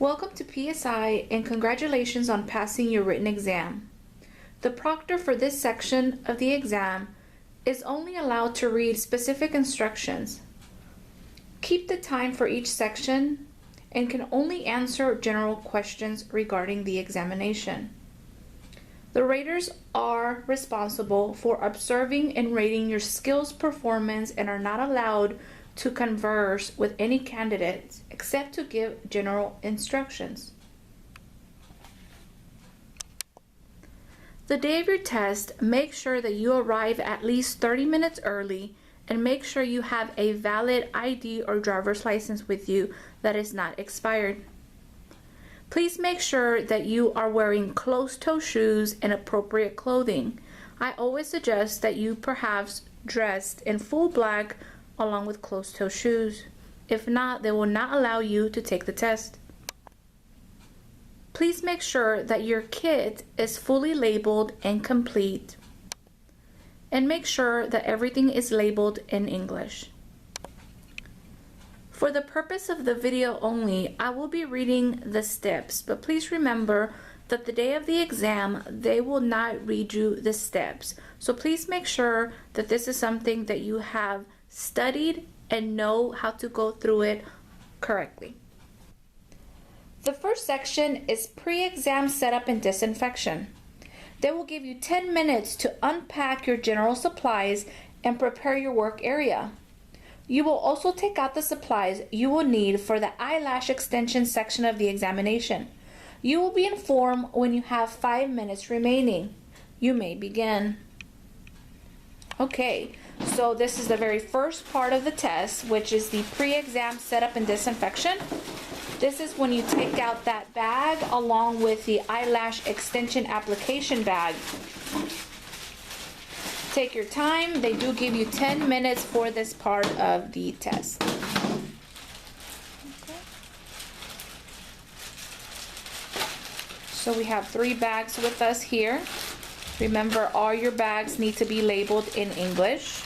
Welcome to PSI and congratulations on passing your written exam. The proctor for this section of the exam is only allowed to read specific instructions. Keep the time for each section and can only answer general questions regarding the examination. The raters are responsible for observing and rating your skills performance and are not allowed to converse with any candidates except to give general instructions. The day of your test, make sure that you arrive at least 30 minutes early and make sure you have a valid ID or driver's license with you that is not expired. Please make sure that you are wearing closed-toe shoes and appropriate clothing. I always suggest that you perhaps dressed in full black along with closed-toe shoes. If not, they will not allow you to take the test. Please make sure that your kit is fully labeled and complete. And make sure that everything is labeled in English. For the purpose of the video only, I will be reading the steps, but please remember that the day of the exam, they will not read you the steps. So please make sure that this is something that you have studied and know how to go through it correctly. The first section is pre-exam setup and disinfection. They will give you 10 minutes to unpack your general supplies and prepare your work area. You will also take out the supplies you will need for the eyelash extension section of the examination. You will be informed when you have 5 minutes remaining. You may begin. Okay, so this is the very first part of the test, which is the pre-exam setup and disinfection. This is when you take out that bag along with the eyelash extension application bag. Take your time. They do give you 10 minutes for this part of the test. Okay. So we have 3 bags with us here. Remember, all your bags need to be labeled in English.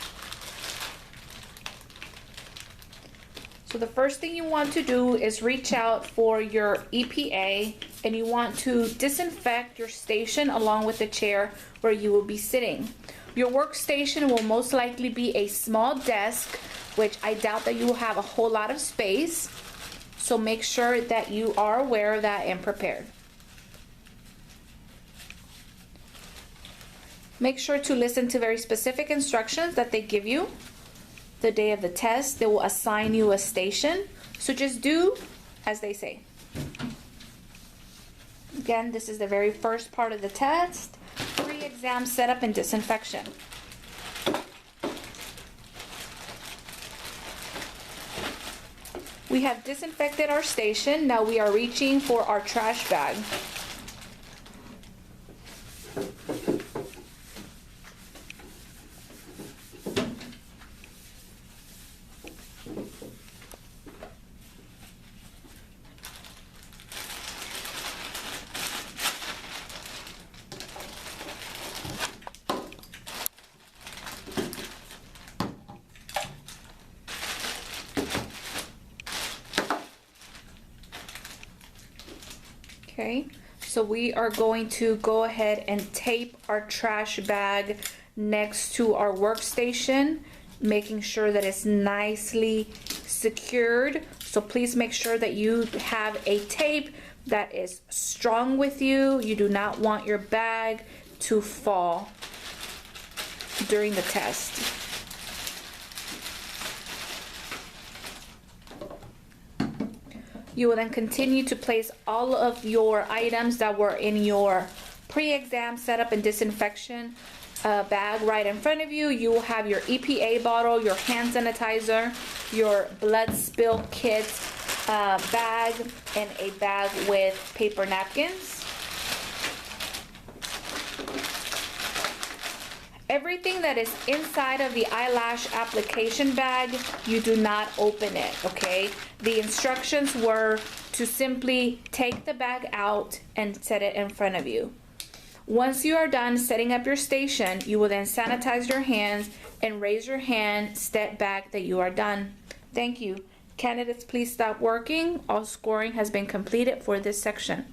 So the first thing you want to do is reach out for your EPA, and you want to disinfect your station along with the chair where you will be sitting. Your workstation will most likely be a small desk, which I doubt that you will have a whole lot of space. So make sure that you are aware of that and prepared. Make sure to listen to very specific instructions that they give you. The day of the test, they will assign you a station. So just do as they say. Again, this is the very first part of the test. Pre-exam setup and disinfection. We have disinfected our station. Now we are reaching for our trash bag. Okay, so we are going to go ahead and tape our trash bag next to our workstation, making sure that it's nicely secured. So please make sure that you have a tape that is strong with you. You do not want your bag to fall during the test. You will then continue to place all of your items that were in your pre-exam setup and disinfection bag right in front of you. You will have your EPA bottle, your hand sanitizer, your blood spill kit bag, and a bag with paper napkins. Everything that is inside of the eyelash application bag, you do not open it, okay? The instructions were to simply take the bag out and set it in front of you. Once you are done setting up your station, you will then sanitize your hands and raise your hand, step back that you are done. Thank you. Candidates, please stop working. All scoring has been completed for this section.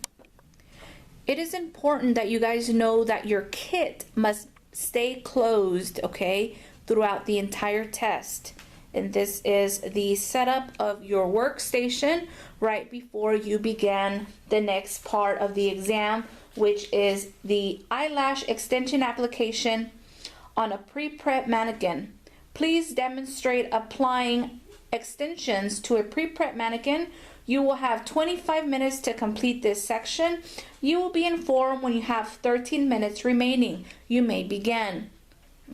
It is important that you guys know that your kit must stay closed, okay, throughout the entire test. And this is the setup of your workstation right before you begin the next part of the exam, which is the eyelash extension application on a pre-prep mannequin. Please demonstrate applying extensions to a pre-prep mannequin. You will have 25 minutes to complete this section. You will be informed when you have 13 minutes remaining. You may begin.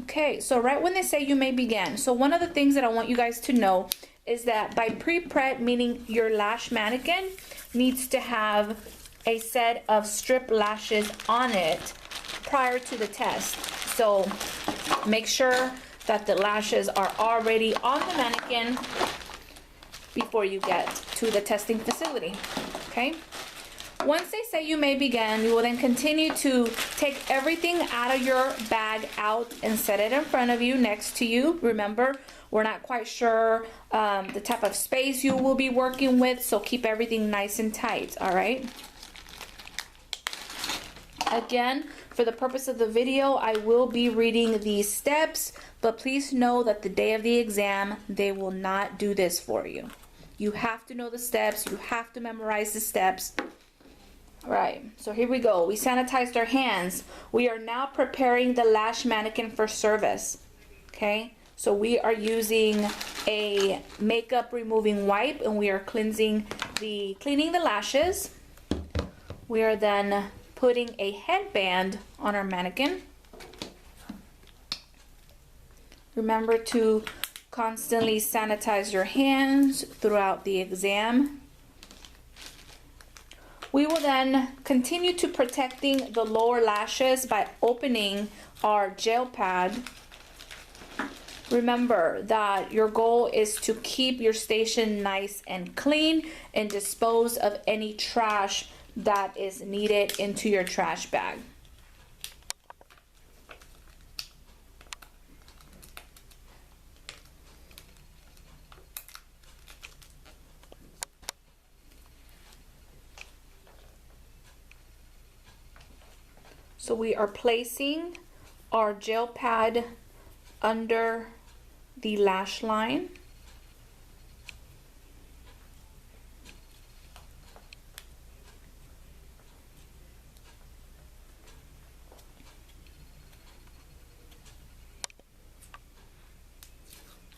Okay, so right when they say you may begin, so one of the things that I want you guys to know is that by pre-prep, meaning your lash mannequin needs to have a set of strip lashes on it prior to the test. So make sure that the lashes are already on the mannequin before you get to the testing facility, okay? Once they say you may begin, you will then continue to take everything out of your bag out and set it in front of you, next to you. Remember, we're not quite sure the type of space you will be working with, so keep everything nice and tight, all right? Again, for the purpose of the video, I will be reading these steps, but please know that the day of the exam, they will not do this for you. You have to know the steps. You have to memorize the steps. All right, so here we go. We sanitized our hands. We are now preparing the lash mannequin for service. Okay, so we are using a makeup removing wipe and we are cleaning the lashes. We are then putting a headband on our mannequin. Remember to constantly sanitize your hands throughout the exam. We will then continue to protecting the lower lashes by opening our gel pad. Remember that your goal is to keep your station nice and clean and dispose of any trash that is needed into your trash bag. So we are placing our gel pad under the lash line.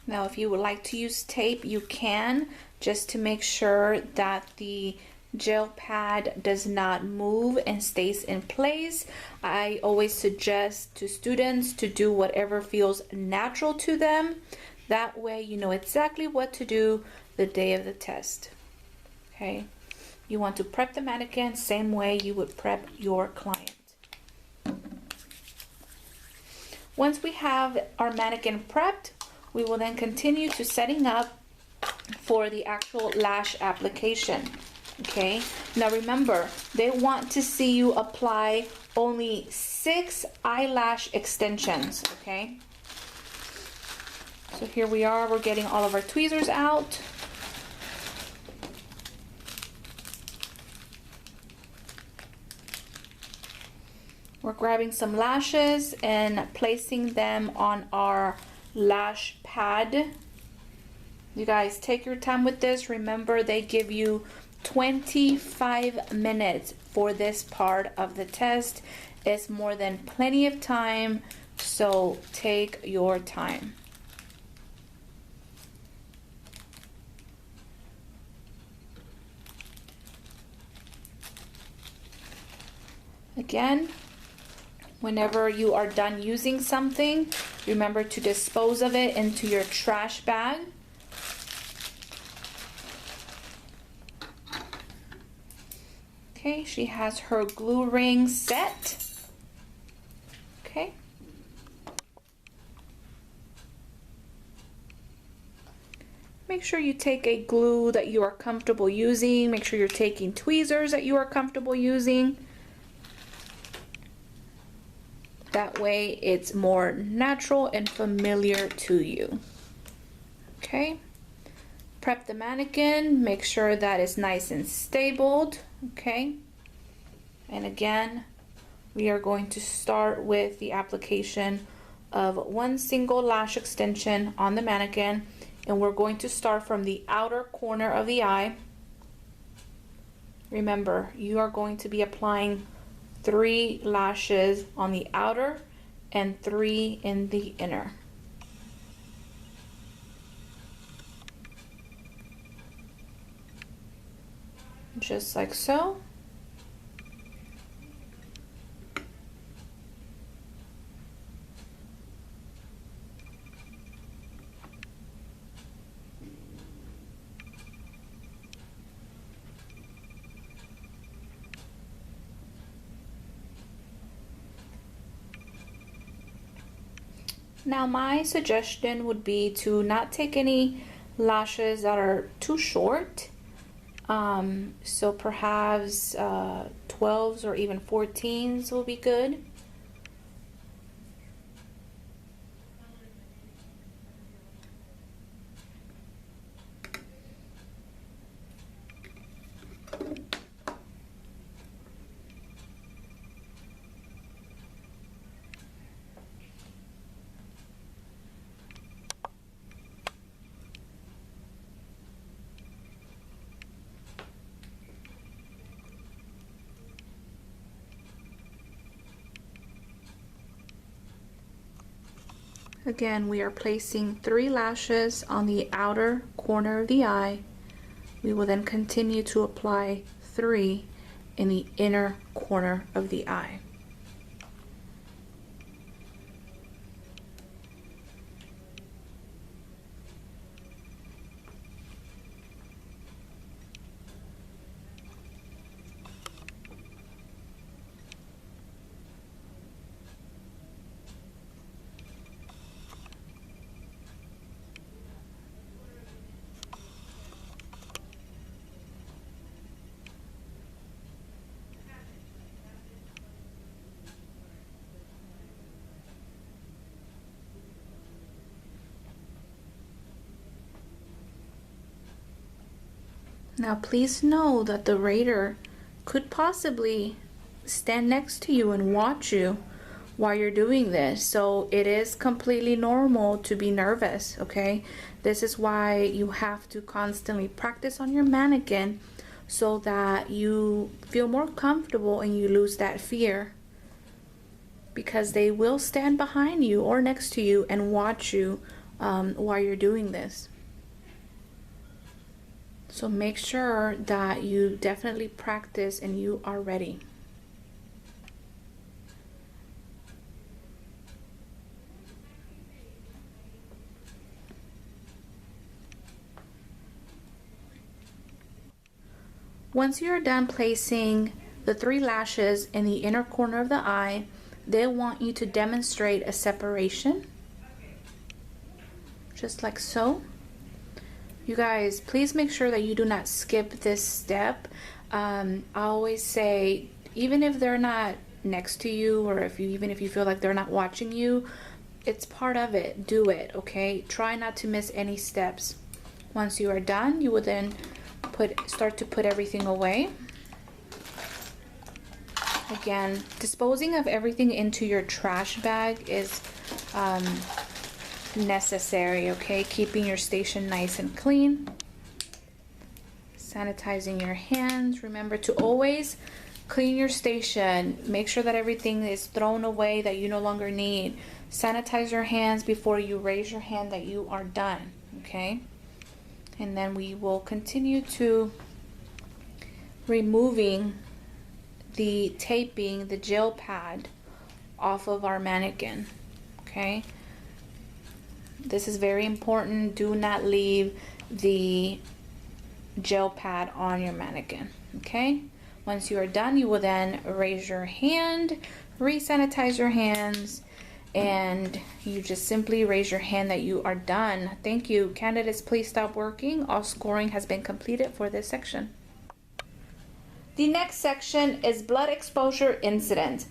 Now, if you would like to use tape, you can, just to make sure that the gel pad does not move and stays in place. I always suggest to students to do whatever feels natural to them. That way you know exactly what to do the day of the test. Okay, you want to prep the mannequin same way you would prep your client. Once we have our mannequin prepped, we will then continue to setting up for the actual lash application. Okay, now remember, they want to see you apply only 6 eyelash extensions. Okay, so here we are, we're getting all of our tweezers out. We're grabbing some lashes and placing them on our lash pad. You guys take your time with this. Remember, they give you 25 minutes for this part of the test. It's more than plenty of time, so take your time. Again, whenever you are done using something, remember to dispose of it into your trash bag. Okay, she has her glue ring set. Okay. Make sure you take a glue that you are comfortable using. Make sure you're taking tweezers that you are comfortable using. That way it's more natural and familiar to you. Okay. Prep the mannequin, make sure that it's nice and stabled, okay? And again, we are going to start with the application of one single lash extension on the mannequin, and we're going to start from the outer corner of the eye. Remember, you are going to be applying 3 lashes on the outer and 3 in the inner. Just like so. Now my suggestion would be to not take any lashes that are too short. So perhaps 12s or even 14s will be good. Again, we are placing 3 lashes on the outer corner of the eye. We will then continue to apply 3 in the inner corner of the eye. Now please know that the rater could possibly stand next to you and watch you while you're doing this. So it is completely normal to be nervous, okay? This is why you have to constantly practice on your mannequin so that you feel more comfortable and you lose that fear. Because they will stand behind you or next to you and watch you while you're doing this. So make sure that you definitely practice and you are ready. Once you're done placing the 3 lashes in the inner corner of the eye, they want you to demonstrate a separation, just like so. You guys, please make sure that you do not skip this step. I always say, even if they're not next to you, or even if you feel like they're not watching you, it's part of it. Do it, okay? Try not to miss any steps. Once you are done, you will then start to put everything away. Again, disposing of everything into your trash bag is necessary, okay? Keeping your station nice and clean. Sanitizing your hands. Remember to always clean your station. Make sure that everything is thrown away that you no longer need. Sanitize your hands before you raise your hand that you are done, okay? And then we will continue to removing the taping, the gel pad off of our mannequin, okay? This is very important. Do not leave the gel pad on your mannequin, okay? Once you are done, you will then raise your hand, re-sanitize your hands, and you just simply raise your hand that you are done. Thank you. Candidates, please stop working. All scoring has been completed for this section. The next section is blood exposure incident.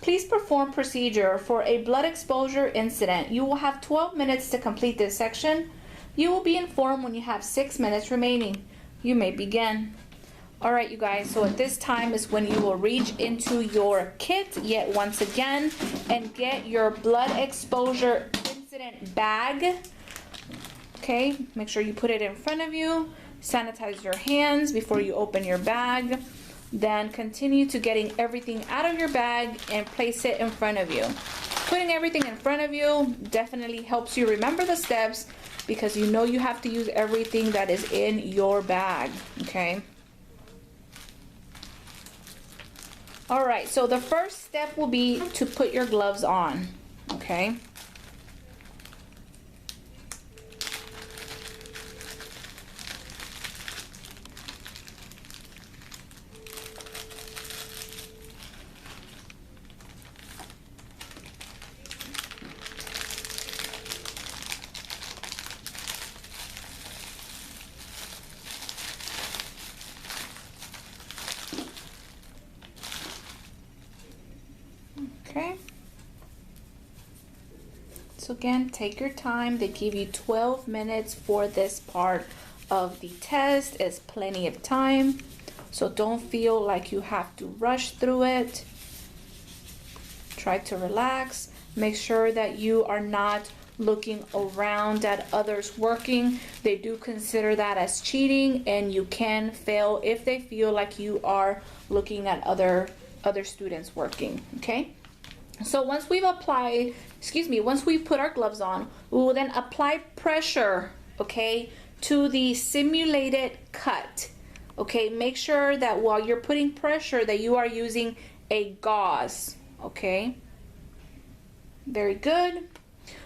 Please perform procedure for a blood exposure incident. You will have 12 minutes to complete this section. You will be informed when you have 6 minutes remaining. You may begin. All right, you guys, so at this time is when you will reach into your kit yet once again and get your blood exposure incident bag. Okay, make sure you put it in front of you. Sanitize your hands before you open your bag. Then continue to getting everything out of your bag and place it in front of you. Putting everything in front of you definitely helps you remember the steps because you know you have to use everything that is in your bag, okay? All right, so the first step will be to put your gloves on, okay? Okay. So again, take your time. They give you 12 minutes for this part of the test. It's plenty of time. So don't feel like you have to rush through it. Try to relax. Make sure that you are not looking around at others working. They do consider that as cheating, and you can fail if they feel like you are looking at other students working, okay? So once we've applied, once we put our gloves on, we will then apply pressure, okay, to the simulated cut. Okay, make sure that while you're putting pressure that you are using a gauze, okay? Very good.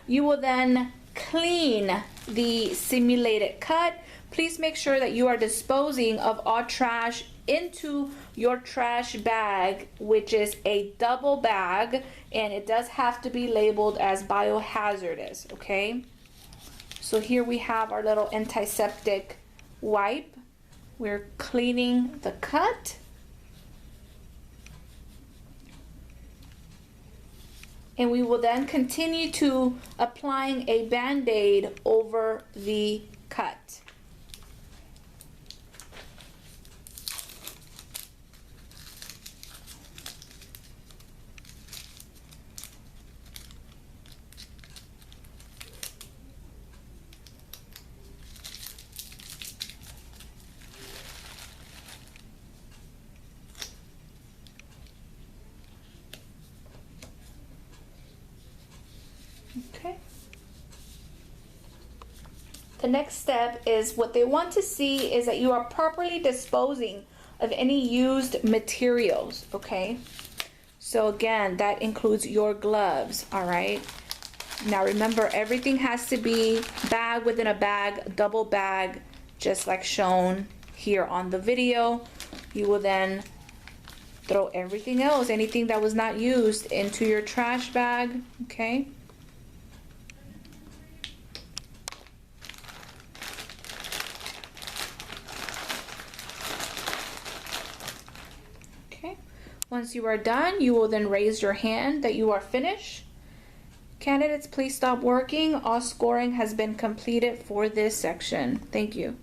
You will then clean the simulated cut. Please make sure that you are disposing of all trash into your trash bag, which is a double bag, and it does have to be labeled as biohazardous, okay? So here we have our little antiseptic wipe. We're cleaning the cut. And we will then continue to applying a Band-Aid over the cut. Okay. The next step is what they want to see is that you are properly disposing of any used materials, okay? So again, that includes your gloves, all right? Now remember, everything has to be bag within a bag, double bag, just like shown here on the video. You will then throw everything else, anything that was not used, into your trash bag, okay? Once you are done, you will then raise your hand that you are finished. Candidates, please stop working. All scoring has been completed for this section. Thank you.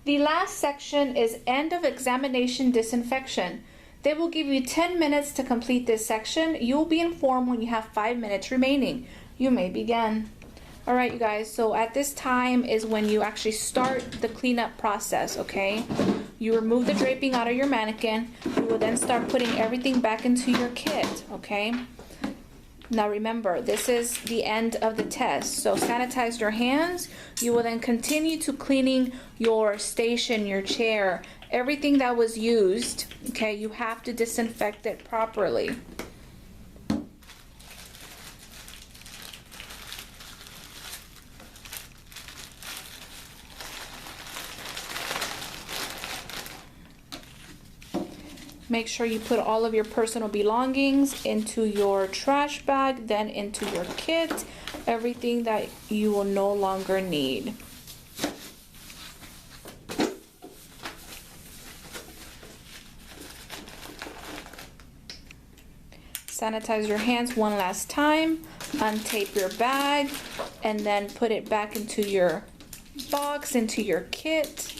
The last section is end of examination disinfection. They will give you 10 minutes to complete this section. You will be informed when you have 5 minutes remaining. You may begin. All right, you guys, so at this time is when you actually start the cleanup process, okay? You remove the draping out of your mannequin. You will then start putting everything back into your kit, okay? Now remember, this is the end of the test. So sanitize your hands. You will then continue to cleaning your station, your chair, everything that was used, okay? You have to disinfect it properly. Make sure you put all of your personal belongings into your trash bag, then into your kit, everything that you will no longer need. Sanitize your hands one last time. untape your bag, and then put it back into your box, into your kit.